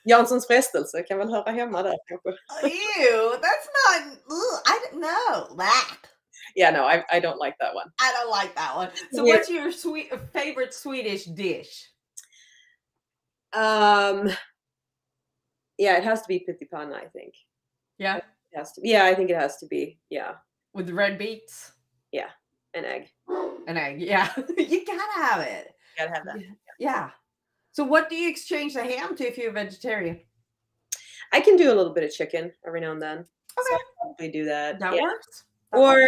Janssons frestelse kan väl höra hemma där kanske. Ew, that's not. I don't know that. Yeah, no, I don't like that one. I don't like that one. So what's your favorite Swedish dish? Yeah, it has to be pyttipanna, I think. Yeah? It has to be. Yeah, I think it has to be. Yeah. With red beets? Yeah, an egg. An egg, yeah. You gotta have it. You gotta have that. Yeah. So what do you exchange the ham to if you're a vegetarian? I can do a little bit of chicken every now and then. Okay. So I'll probably do that. That works? Or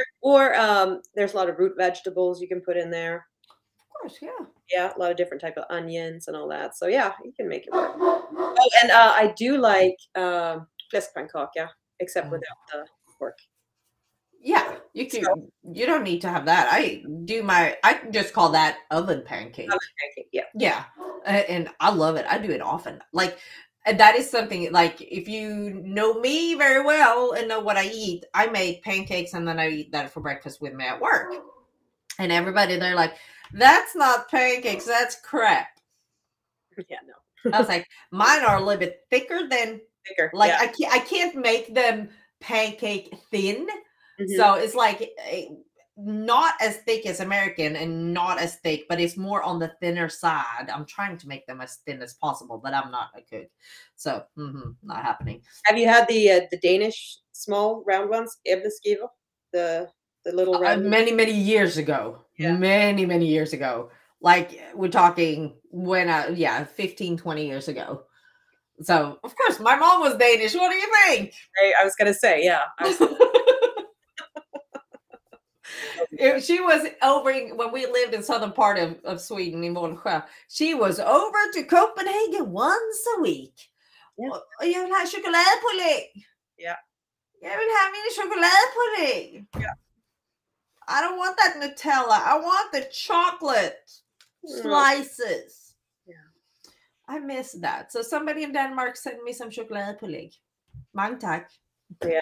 there's a lot of root vegetables you can put in there. Of course, yeah. Yeah, a lot of different type of onions and all that. So yeah, you can make it work. Oh, and I do like fläskpannkaka, except without the pork. Yeah, you can. So, you don't need to have that. I just call that oven pancake. Oven pancake, yeah. Yeah, and I love it. I do it often. Like And that is something like, if you know me very well and know what I eat, I make pancakes and then I eat that for breakfast with me at work. And everybody, they're like, that's not pancakes, that's crap. Yeah, no. I was like, mine are a little bit thicker than, Thicker. like, Yeah. I can't make them pancake thin. Mhm. So it's like not as thick as American and not as thick, but it's more on the thinner side. I'm trying to make them as thin as possible, but I'm not a cook. So not happening. Have you had the Danish small round ones? Ebneskiver? The little round ones? Many years ago. Yeah. Many years ago. Like, we're talking when 15, 20 years ago. So of course my mom was Danish. What do you think? I was gonna say, yeah. If she was over when we lived in southern part of Sweden in Volsjö, she was over to Copenhagen once a week. Yeah. Och jag vill ha chokladpudding. Yeah. Jag vill ha min chokladpudding. Yeah. I don't want that Nutella. I want the chocolate slices. Yeah. I miss that. So somebody in Denmark sent me some chokladpudding. Mange tak. Yeah.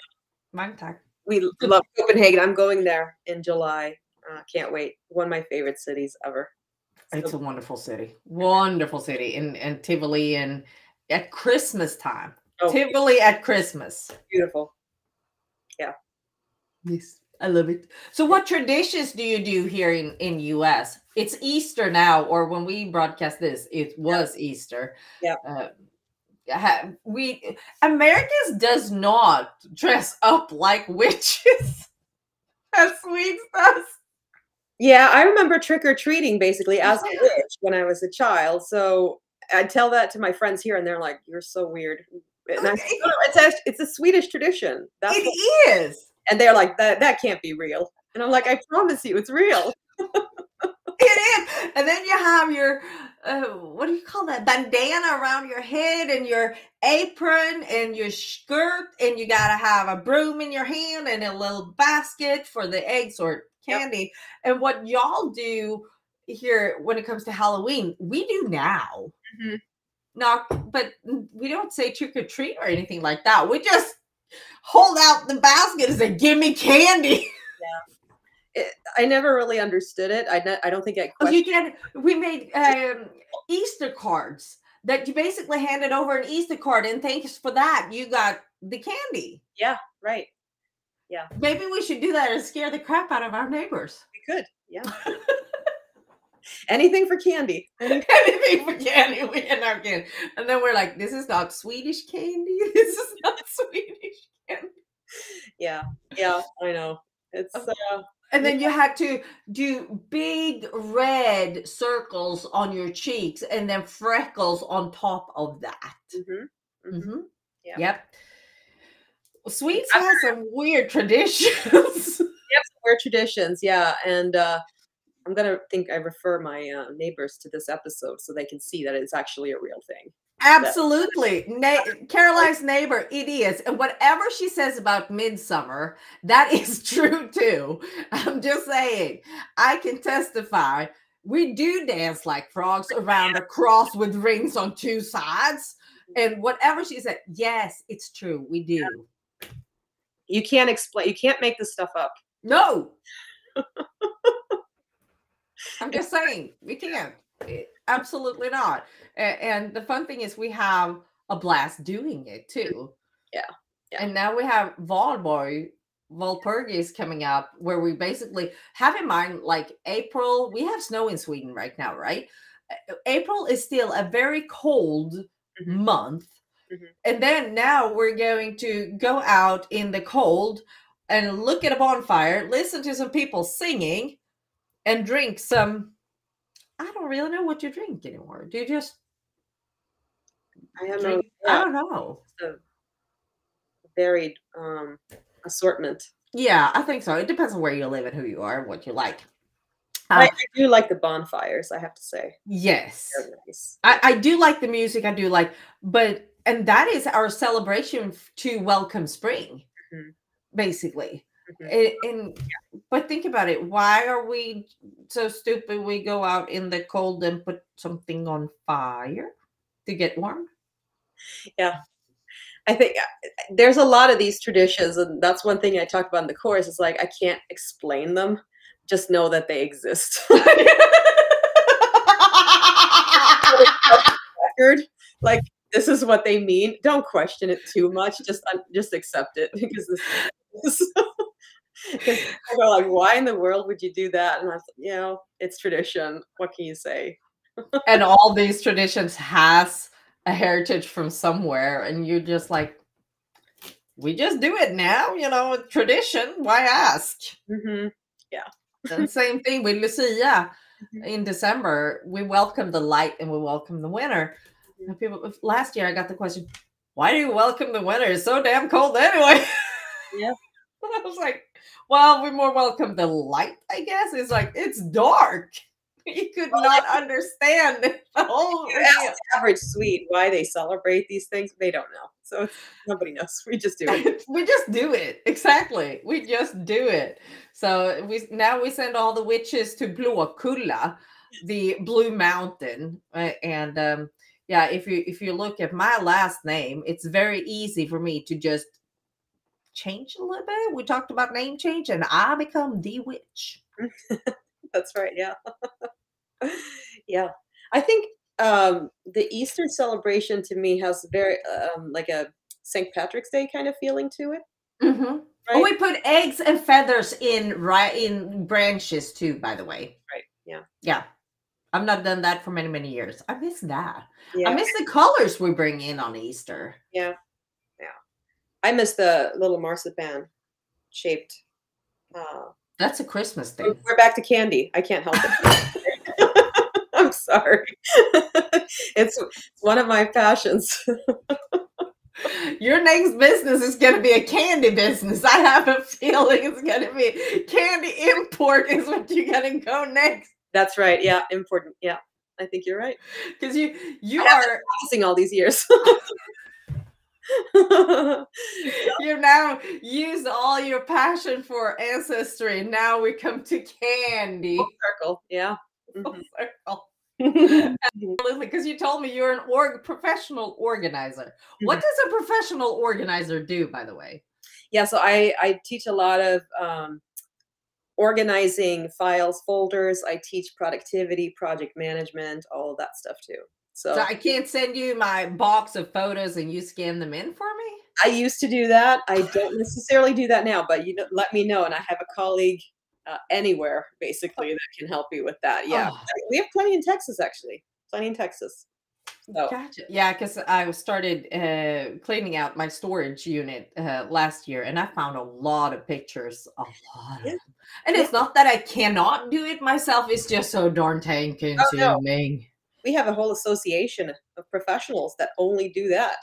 Mange tak. We love Copenhagen. I'm going there in July. Can't wait. One of my favorite cities ever. It's a wonderful city. Wonderful city. And Tivoli, and at Christmas time. Oh, Tivoli at Christmas. Beautiful. Yeah. Yes. I love it. So what traditions do you do here in US? It's Easter now, or when we broadcast this, it was Easter. Yeah. Americans does not dress up like witches as Swedes does. Yeah, I remember trick-or-treating basically as a witch when I was a child. So I tell that to my friends here and they're like, you're so weird. And I say, no, it's a Swedish tradition. That's it is. And they're like, that can't be real. And I'm like, I promise you, it's real. It is. And then you have your, what do you call that? Bandana around your head and your apron and your skirt. And you got to have a broom in your hand and a little basket for the eggs or candy. Yep. And what y'all do here when it comes to Halloween, we do now. Mm-hmm. No, but we don't say trick or treat or anything like that. We just hold out the basket and say, give me candy. Yeah. I never really understood it. I don't think I questioned. We made Easter cards that you basically handed over an Easter card, and thanks for that, you got the candy. Yeah, right. Yeah. Maybe we should do that and scare the crap out of our neighbors. We could, yeah. Anything for candy. Anything for candy. We get our candy. And then we're like, this is not Swedish candy. This is not Swedish candy. Yeah, I know. It's and then you had to do big red circles on your cheeks and then freckles on top of that. Mm-hmm. Mm-hmm. Yeah. Yep. Swedes have some weird traditions. Yep, weird traditions. Yeah. And I'm going to I refer my neighbors to this episode so they can see that it's actually a real thing. Absolutely. Caroline's neighbor, it is. And whatever she says about midsummer, that is true too. I'm just saying, I can testify. We do dance like frogs around a cross with rings on two sides. And whatever she said, yes, it's true. We do. Yeah. You can't explain. You can't make this stuff up. No. I'm just saying, we can't. Absolutely not. And the fun thing is we have a blast doing it too. Yeah. And now we have Valborg, Valpurgis coming up, where we basically have in mind, like April, we have snow in Sweden right now, right? April is still a very cold month. Mm-hmm. And then now we're going to go out in the cold and look at a bonfire, listen to some people singing, and drink some, I don't really know what you drink anymore. Do you just I don't drink? know. Yeah. I don't know. It's a varied assortment. Yeah, I think so. It depends on where you live and who you are and what you like. I do like the bonfires, I have to say. Yes. They're nice. I do like the music. I do like, and that is our celebration to welcome spring, basically. But think about it. Why are we so stupid? We go out in the cold and put something on fire to get warm. Yeah. I think there's a lot of these traditions, and that's one thing I talk about in the course. It's like I can't explain them, just know that they exist. Record, like this is what they mean. Don't question it too much. Just accept it because this is because people are like, why in the world would you do that? And I was like, it's tradition. What can you say? And all these traditions has a heritage from somewhere, and you're just like, we just do it now, tradition. Why ask? Yeah. And same thing with Lucia. Mhm. In December, we welcome the light and we welcome the winter. And people, last year I got the question, why do you welcome the winter? It's so damn cold anyway. Yeah. I was like, well, we more welcome the light, I guess. It's like, it's dark. You could not understand the whole You ask the average Swede why they celebrate these things, they don't know. So nobody knows. We just do it. We just do it. Exactly. We just do it. So we send all the witches to Blåkulla, the Blue Mountain. And yeah, if you look at my last name, it's very easy for me to just change a little bit. We talked about name change, and I become the witch. That's right. Yeah. Yeah. I think the Easter celebration to me has very like a St. Patrick's Day kind of feeling to it, Mm-hmm. Oh, right? we put eggs and feathers in branches too, by the way. Right. Yeah. Yeah. I've not done that for many, many years. I miss that. I Yeah. miss the colors we bring in on Easter. Yeah. Yeah. I miss the little marzipan shaped. Uh, That's a Christmas thing. we're back to candy. I can't help it. I'm sorry. It's one of my passions. Your next business is going to be a candy business. I have a feeling it's going to be candy import is what you're going to go next. That's right. Yeah, important. Yeah, I think you're right. Because you I have are been practicing all these years. you've now used all your passion for ancestry. Now we come to candy. Full circle. Yeah. Full circle. Mhm. Because you told me you're an professional organizer. What does a professional organizer do, by the way? Yeah, so I teach a lot of organizing files, folders. I teach productivity, project management, all of that stuff too. So So I can't send you my box of photos and you scan them in for me? I used to do that. I don't necessarily do that now, but let me know, and I have a colleague anywhere basically that can help you with that. Yeah, Oh, we have plenty in Texas actually. Plenty in Texas. So gotcha. Yeah, because I started cleaning out my storage unit last year, and I found a lot of pictures, a lot of yeah, them. And yeah. it's not that I cannot do it myself; it's just so darn time Oh no, consuming. we have a whole association of professionals that only do that.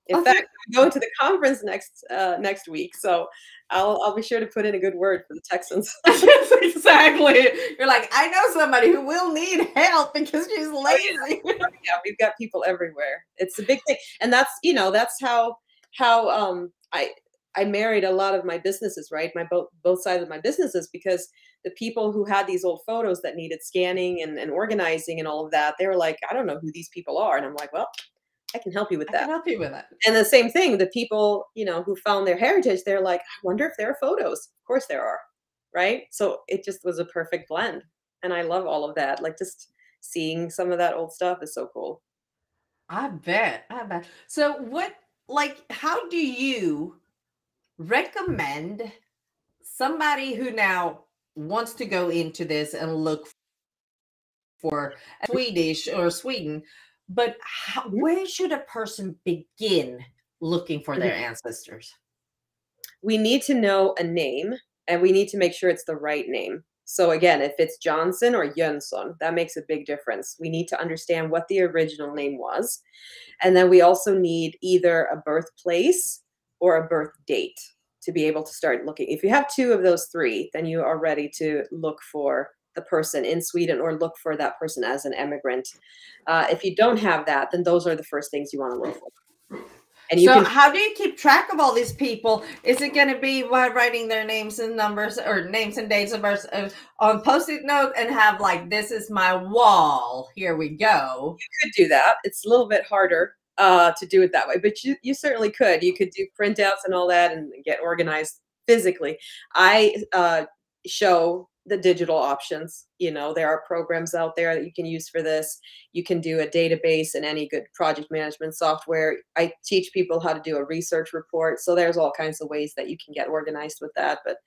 In Okay. fact, I'm going to the conference next week, so I'll be sure to put in a good word for the Texans. Yes, exactly. You're like, I know somebody who will need help because she's Oh, lazy. yeah, we've got people everywhere. It's a big thing, and that's how I married a lot of my businesses, right? My both sides of my businesses, because the people who had these old photos that needed scanning and organizing and all of that, they were like, I don't know who these people are, and I'm like, well, I can help you with I that. can help you with that. And the same thing, the people, who found their heritage, they're like, I wonder if there are photos. Of course there are, right? So it just was a perfect blend. And I love all of that. Like just seeing some of that old stuff is so cool. I bet. I bet. So how do you recommend somebody who now wants to go into this and look for Swedish or Sweden, but Mhm. where should a person begin looking for Mhm. their ancestors? We need to know a name and we need to make sure it's the right name. So again, if it's Johnson or Jönsson, that makes a big difference. We need to understand what the original name was. And then we also need either a birthplace or a birth date to be able to start looking. If you have two of those three, then you are ready to look for the person in Sweden or look for that person as an immigrant. If you don't have that, then those are the first things you want to look for. And you So can, how do you keep track of all these people? Is it going to be by writing their names and numbers or names and dates of birth on Post-it note and have like, this is my wall, here we go? you could do that. It's a little bit harder to do it that way, but you certainly could. You could do printouts and all that and get organized physically. I show the digital options. You know, there are programs out there that you can use for this. You can do a database in any good project management software. I teach people how to do a research report. So there's all kinds of ways that you can get organized with that. But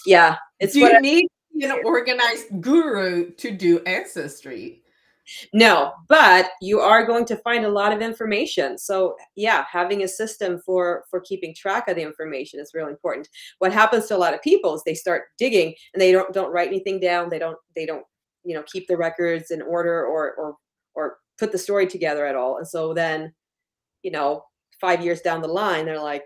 yeah, it's Do what you need an organized guru to do Ancestry? No, but you are going to find a lot of information. So yeah, having a system for keeping track of the information is really important. What happens to a lot of people is they start digging and they don't write anything down. They don't keep the records in order or put the story together at all. And so then, 5 years down the line, they're like,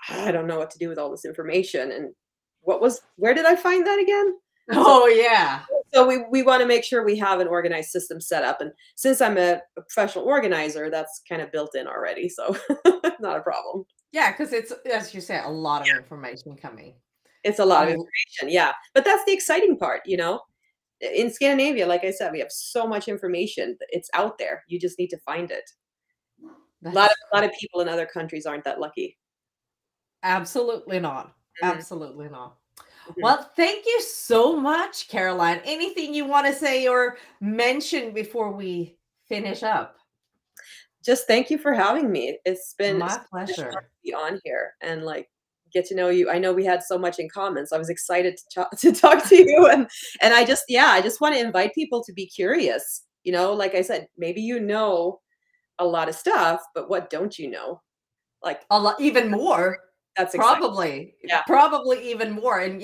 I don't know what to do with all this information. And where did I find that again? Oh, yeah. So we want to make sure we have an organized system set up. And since I'm a professional organizer, that's kind of built in already. So not a problem. Yeah, because it's, as you said, a lot of information coming. It's a lot of information. Yeah. But that's the exciting part, In Scandinavia, like I said, we have so much information. It's out there. You just need to find it. A lot of people in other countries aren't that lucky. Absolutely not. Absolutely not. Well, thank you so much, Caroline. Anything you want to say or mention before we finish up? Just thank you for having me. It's been my pleasure to be on here and get to know you. I know we had so much in common, so I was excited to talk to you. And I just want to invite people to be curious. Like I said, maybe a lot of stuff, but what don't you know? Like a lot, even more. That's probably even more. And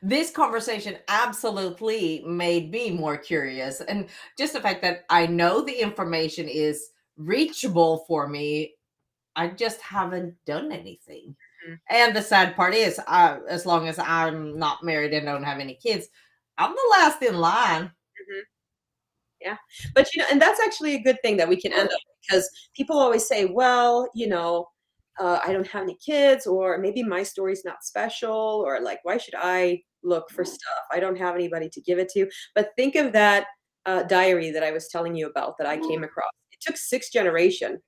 this conversation absolutely made me more curious. And just the fact that I know the information is reachable for me, I just haven't done anything. And the sad part is, as long as I'm not married and don't have any kids, I'm the last in line. Yeah. But, and that's actually a good thing that we can end up, because people always say, well, I don't have any kids, or maybe my story's not special, or why should I look for stuff? I don't have anybody to give it to. But think of that diary that I was telling you about that I came across. It took 6 generations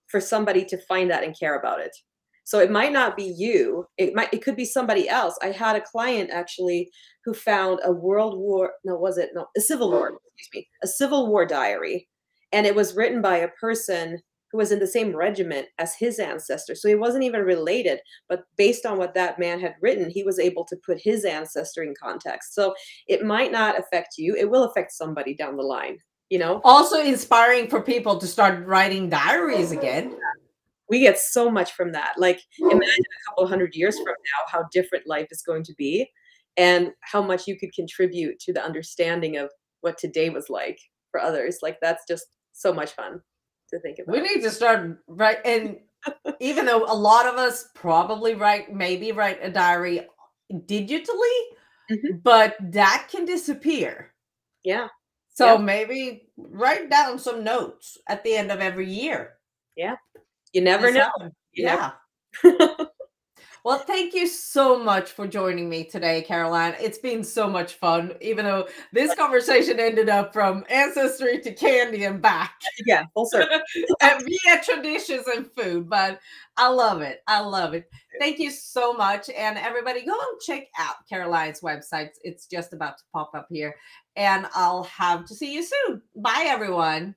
for somebody to find that and care about it. So it might not be you. It could be somebody else. I had a client actually who found a Civil War diary, and it was written by a person who was in the same regiment as his ancestor. So he wasn't even related, but based on what that man had written, he was able to put his ancestor in context. So it might not affect you. It will affect somebody down the line, Also inspiring for people to start writing diaries again. We get so much from that. Imagine a couple 100 years from now, how different life is going to be and how much you could contribute to the understanding of what today was like for others. That's just so much fun to think about. We need to start and even though a lot of us probably write a diary digitally, but that can disappear. Yeah. So maybe write down some notes at the end of every year. Yeah. You never know. Well, thank you so much for joining me today, Caroline. It's been so much fun, even though this conversation ended up from Ancestry to candy and back. Yeah, full circle. And via traditions and food, but I love it. I love it. Thank you so much. And everybody, go and check out Caroline's website. It's just about to pop up here. And I'll have to see you soon. Bye, everyone.